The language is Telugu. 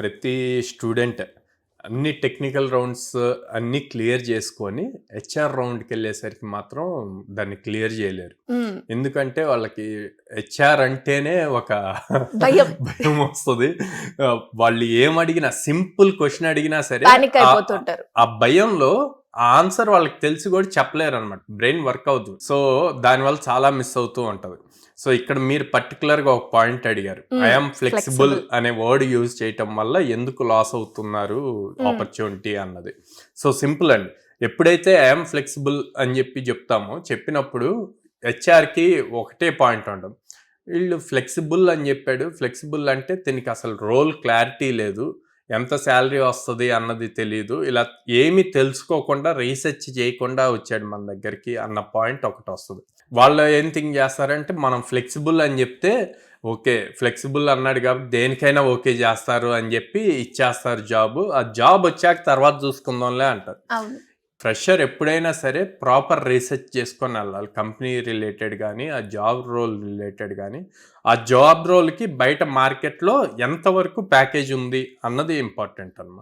ప్రతి స్టూడెంట్ అన్ని టెక్నికల్ రౌండ్స్ అన్నీ క్లియర్ చేసుకొని హెచ్ఆర్ రౌండ్కి వెళ్ళేసరికి మాత్రం దాన్ని క్లియర్ చేయలేరు. ఎందుకంటే వాళ్ళకి హెచ్ఆర్ అంటేనే ఒక భయం. భయం వస్తుంది. వాళ్ళు ఏమడిగినా సింపుల్ క్వశ్చన్ అడిగినా సరే పానిక్ అయిపోతుంటారు. ఆ భయంలో ఆ ఆన్సర్ వాళ్ళకి తెలిసి కూడా చెప్పలేరు అనమాట. బ్రెయిన్ వర్క్ అవుతుంది. సో దానివల్ల చాలా మిస్ అవుతూ ఉంటది. సో ఇక్కడ మీరు పర్టికులర్ గా ఒక పాయింట్ అడిగారు, ఐఎమ్ ఫ్లెక్సిబుల్ అనే వర్డ్ యూజ్ చేయటం వల్ల ఎందుకు లాస్ అవుతున్నారు ఆపర్చునిటీ అన్నది. సో సింపుల్ అండి, ఎప్పుడైతే ఐఎమ్ ఫ్లెక్సిబుల్ అని చెప్తామో చెప్పినప్పుడు హెచ్ఆర్కి ఒకటే పాయింట్ ఉంటుంది, వీళ్ళు ఫ్లెక్సిబుల్ అని చెప్పాడు, ఫ్లెక్సిబుల్ అంటే దీనికి అసలు రోల్ క్లారిటీ లేదు, ఎంత శాలరీ వస్తుంది అన్నది తెలియదు, ఇలా ఏమీ తెలుసుకోకుండా రీసెర్చ్ చేయకుండా వచ్చాడు మన దగ్గరికి అన్న పాయింట్ ఒకటి వస్తుంది. వాళ్ళు ఏం థింక్ చేస్తారంటే మనం ఫ్లెక్సిబుల్ అని చెప్తే ఓకే ఫ్లెక్సిబుల్ అన్నాడు కాబట్టి దేనికైనా ఓకే చేస్తారు అని చెప్పి ఇచ్చేస్తారు జాబ్, ఆ జాబ్ వచ్చాక తర్వాత చూసుకుందాంలే అంటారు. ఫ్రెషర్ ఎప్పుడైనా సరే ప్రాపర్ రీసెర్చ్ చేసుకొని వెళ్ళాలి, కంపెనీ రిలేటెడ్ కానీ ఆ జాబ్ రోల్ రిలేటెడ్ కానీ. ఆ జాబ్ రోల్కి బయట మార్కెట్లో ఎంతవరకు ప్యాకేజ్ ఉంది అన్నది ఇంపార్టెంట్ అన్నమాట.